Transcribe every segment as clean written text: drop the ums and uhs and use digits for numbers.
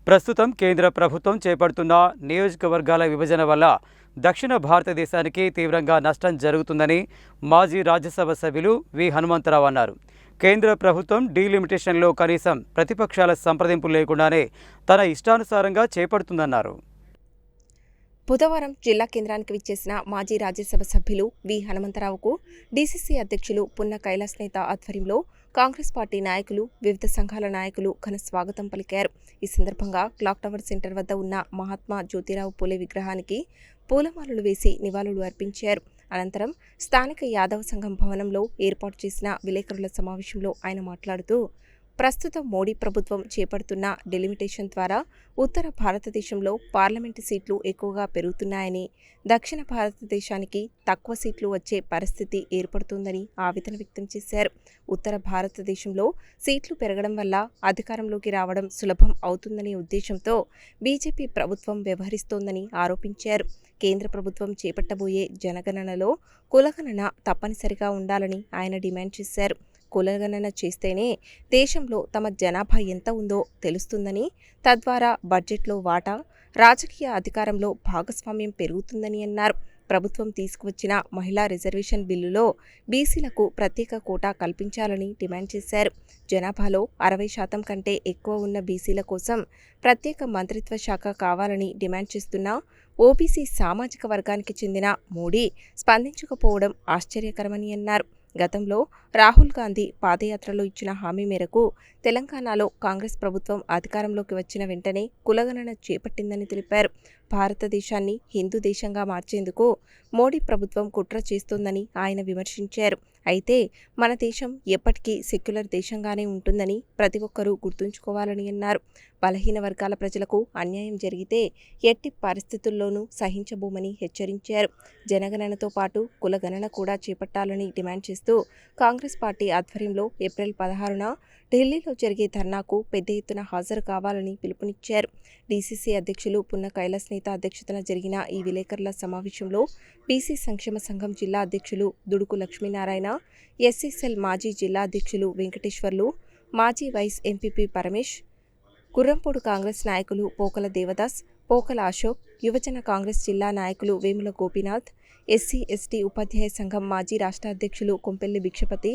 ప్రస్తుతం కేంద్ర ప్రభుత్వం చేపడుతున్న నియోజకవర్గాల విభజన వల్ల దక్షిణ భారతదేశానికి తీవ్రంగా నష్టం జరుగుతుందని మాజీ రాజ్యసభ సభ్యులు వి హనుమంతరావు అన్నారు. కేంద్ర ప్రభుత్వం డీలిమిటేషన్లో కనీసం ప్రతిపక్షాల సంప్రదింపులు లేకుండానే తన ఇష్టానుసారంగా చేపడుతుందన్నారు. బుధవారం జిల్లా కేంద్రానికి విచ్చేసిన మాజీ రాజ్యసభ సభ్యులు వి హనుమంతరావుకు డీసీసీ అధ్యక్షులు పున్న కైలాస్ నేత ఆధ్వర్యంలో కాంగ్రెస్ పార్టీ నాయకులు, వివిధ సంఘాల నాయకులు ఘన స్వాగతం పలికారు. ఈ సందర్భంగా క్లాక్ టవర్ సెంటర్ వద్ద ఉన్న మహాత్మా జ్యోతిరావు పూలే విగ్రహానికి పూలమాలలు వేసి నివాళులు అర్పించారు. అనంతరం స్థానిక యాదవ సంఘం భవనంలో ఏర్పాటు చేసిన విలేకరుల సమావేశంలో ఆయన మాట్లాడుతూ, ప్రస్తుతం మోడీ ప్రభుత్వం చేపడుతున్న డెలిమిటేషన్ ద్వారా ఉత్తర భారతదేశంలో పార్లమెంటు సీట్లు ఎక్కువగా పెరుగుతున్నాయని, దక్షిణ భారతదేశానికి తక్కువ సీట్లు వచ్చే పరిస్థితి ఏర్పడుతుందని ఆవేదన వ్యక్తం చేశారు. ఉత్తర భారతదేశంలో సీట్లు పెరగడం వల్ల అధికారంలోకి రావడం సులభం అవుతుందనే ఉద్దేశంతో బీజేపీ ప్రభుత్వం వ్యవహరిస్తోందని ఆరోపించారు. కేంద్ర ప్రభుత్వం చేపట్టబోయే జనగణనలో కులగణన తప్పనిసరిగా ఉండాలని ఆయన డిమాండ్ చేశారు. కులగణన చేస్తేనే దేశంలో తమ జనాభా ఎంత ఉందో తెలుస్తుందని, తద్వారా బడ్జెట్లో వాటా, రాజకీయ అధికారంలో భాగస్వామ్యం పెరుగుతుందని అన్నారు. ప్రభుత్వం తీసుకువచ్చిన మహిళా రిజర్వేషన్ బిల్లులో బీసీలకు ప్రత్యేక కోటా కల్పించాలని డిమాండ్ చేశారు. జనాభాలో 60% కంటే ఎక్కువ ఉన్న బీసీల కోసం ప్రత్యేక మంత్రిత్వ శాఖ కావాలని డిమాండ్ చేస్తున్న ఓబీసీ సామాజిక వర్గానికి చెందిన మోడీ స్పందించకపోవడం ఆశ్చర్యకరమని అన్నారు. గతంలో రాహుల్ గాంధీ పాదయాత్రలో ఇచ్చిన హామీ మేరకు తెలంగాణలో కాంగ్రెస్ ప్రభుత్వం అధికారంలోకి వచ్చిన వెంటనే కులగణన చేపట్టిందని తెలిపారు. భారతదేశాన్ని హిందూ దేశంగా మార్చేందుకు మోడీ ప్రభుత్వం కుట్ర చేస్తోందని ఆయన విమర్శించారు. అయితే మన దేశం ఎప్పటికీ సెక్యులర్ దేశంగానే ఉంటుందని ప్రతి ఒక్కరూ గుర్తుంచుకోవాలని అన్నారు. బలహీన వర్గాల ప్రజలకు అన్యాయం జరిగితే ఎట్టి పరిస్థితుల్లోనూ సహించబోమని హెచ్చరించారు. జనగణనతో పాటు కులగణన కూడా చేపట్టాలని డిమాండ్ చేస్తూ కాంగ్రెస్ పార్టీ ఆధ్వర్యంలో ఏప్రిల్ 16న ఢిల్లీలో జరిగే ధర్నాకు పెద్ద ఎత్తున హాజరు కావాలని పిలుపునిచ్చారు. డీసీసీ అధ్యక్షులు పున్న కైలాస్ నేత అధ్యక్షతన జరిగిన ఈ విలేకరుల సమావేశంలో బీసీ సంక్షేమ సంఘం జిల్లా అధ్యక్షులు దుడుకు లక్ష్మీనారాయణ, ఎస్సీసెల్ మాజీ జిల్లా అధ్యక్షులు వెంకటేశ్వర్లు, మాజీ వైస్ ఎంపీపీ పరమేష్, గుర్రంపూడి కాంగ్రెస్ నాయకులు పోకల దేవదాస్, పోకల అశోక్, యువజన కాంగ్రెస్ జిల్లా నాయకులు వేముల గోపీనాథ్, ఎస్సీ ఎస్టీ ఉపాధ్యాయ సంఘం మాజీ రాష్ట్ర అధ్యక్షులు కొంపెల్లి భిక్షపతి,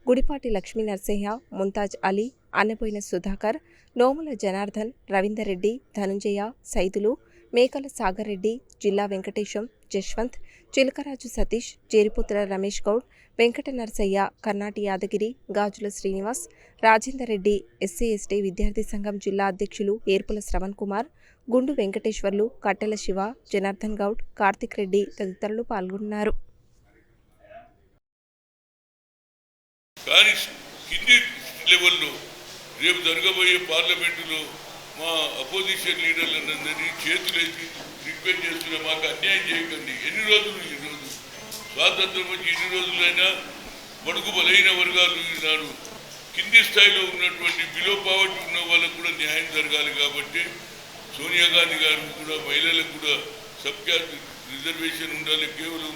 గుడిపాటి లక్ష్మీ నరసింహ, ముంతాజ్ అలీ, అన్నపోయిన సుధాకర్, నోముల జనార్దన్, రవీందర్ రెడ్డి, ధనుంజయ, సైదులు, మేకల సాగర్ రెడ్డి, జిల్లా వెంకటేశం, జశ్వంత్, చిలకరాజు సతీష్, జేరిపుత్ర రమేష్ గౌడ్, వెంకట నరసయ్య, కర్నాటి యాదగిరి, గాజుల శ్రీనివాస్, రాజేందర్ రెడ్డి, ఎస్సీ ఎస్టీ విద్యార్థి సంఘం జిల్లా అధ్యక్షులు ఏర్పుల శ్రవణ్ కుమార్, గుండు వెంకటేశ్వర్లు, కట్టెల శివ, జనార్దన్ గౌడ్, కార్తిక్ రెడ్డి తదితరులు పాల్గొన్నారు. కానీ కింది లెవెల్లో రేపు జరగబోయే పార్లమెంటులో మా అపోజిషన్ లీడర్లందరినీ చేతులేసి రిక్వెస్ట్ చేస్తున్నా, మాకు అన్యాయం చేయకండి. ఎన్ని రోజులు ఈరోజు స్వాతంత్రం వచ్చి ఎన్ని రోజులైనా బడుగు బలైన వర్గాలు ఈనాడు కింది స్థాయిలో ఉన్నటువంటి బిలో పావర్టీ ఉన్న వాళ్ళకు కూడా న్యాయం జరగాలి. కాబట్టి సోనియా గాంధీ గారు కూడా మహిళలకు కూడా సబ్కాస్ట్ రిజర్వేషన్ ఉండాలి. కేవలం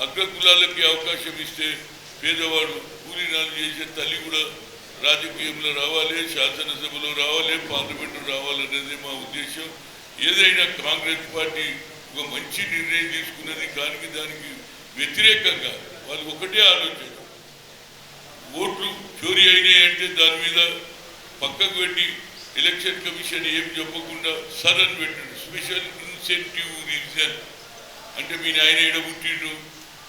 అగ్రకులాలకి అవకాశం ఇస్తే పేదవాడు కూలీనాలు చేసే తల్లి కూడా రాజకీయంలో రావాలి, శాసనసభలో రావాలి, పార్లమెంటు రావాలనేది మా ఉద్దేశం. ఏదైనా కాంగ్రెస్ పార్టీ ఒక మంచి నిర్ణయం తీసుకున్నది, కానీ దానికి వ్యతిరేకంగా వాళ్ళు ఒకటే ఆలోచన, ఓట్లు చోరీ అయినాయి అంటే దాని మీద పక్కకు పెట్టి ఎలక్షన్ కమిషన్ ఏం చెప్పకుండా సడన్ పెట్టాడు, స్పెషల్ ఇన్సెంటివ్ రీజన్. అంటే మీ నాయన ఎడబుట్టిండు,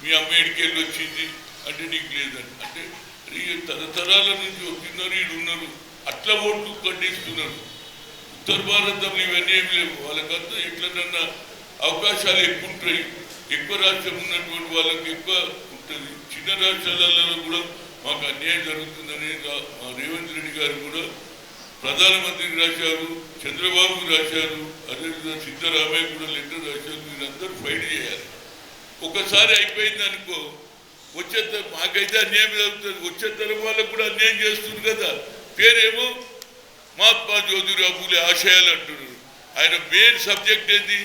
మీ అమ్మ ఎడికెళ్ళి వచ్చింది అంటే నీకు లేదని, అంటే తరతరాల నుంచి వచ్చిన్నారు, వీడు ఉన్నారు, అట్లా ఓట్లు ఖండిస్తున్నారు. ఉత్తర భారతంలో ఇవన్నీ ఏమి లేవు. వాళ్ళకంతా ఎట్లనన్నా అవకాశాలు ఎక్కువ ఉంటాయి. ఎక్కువ రాష్ట్రం ఉన్నటువంటి వాళ్ళకి ఎక్కువ ఉంటుంది. చిన్న రాష్ట్రాలలో కూడా మాకు అన్యాయం జరుగుతుందని మా రేవంత్ రెడ్డి గారు కూడా ప్రధానమంత్రికి రాశారు, చంద్రబాబుకు రాశారు, అదేవిధంగా సిద్ధరామయ్య కూడా లెటర్ రాశారు. వీళ్ళందరూ ఫైట్ చేయాలి. ఒకసారి అయిపోయింది అనుకో, వచ్చే మాకైతే అన్యాయం జరుగుతుంది, వచ్చే తరం వాళ్ళకు కూడా అన్యాయం చేస్తుంది కదా. పేరేమో మహాత్మా జ్యోతిరావు పూలే ఆశయాలు అంటున్నారు. ఆయన మెయిన్ సబ్జెక్ట్ ఏంది?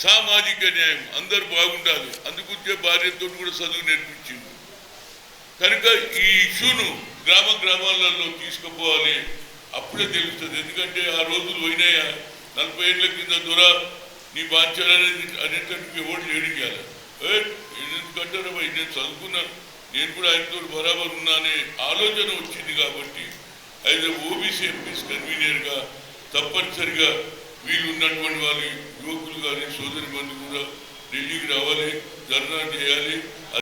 సామాజిక న్యాయం, అందరూ బాగుండాలి. అందుకుంటే భార్యతో కూడా చదువు నేర్పించింది. కనుక ఈ ఇష్యూను గ్రామాలలో తీసుకుపోవాలి. అప్పుడే తెలుస్తుంది. ఎందుకంటే ఆ రోజులు పోయినాయా, 40 ఏళ్ళ కింద దొర నీ బాధ్యత అనేటట్టుగా ఎవరు లేడిగాలి. ఎందుకంటారా భయ్, నేను చదువుకున్నాను, నేను కూడా ఆయనతో బరాబర్ ఉన్నా అనే ఆలోచన వచ్చింది. కాబట్టి అయితే ఓబీసీ ఎంపీస్ కన్వీనియర్గా తప్పనిసరిగా వీళ్ళు ఉన్నటువంటి వాళ్ళు యువకులు కానీ సోదరి మంది కూడా ఢిల్లీకి రావాలి, ధర్నా చేయాలి.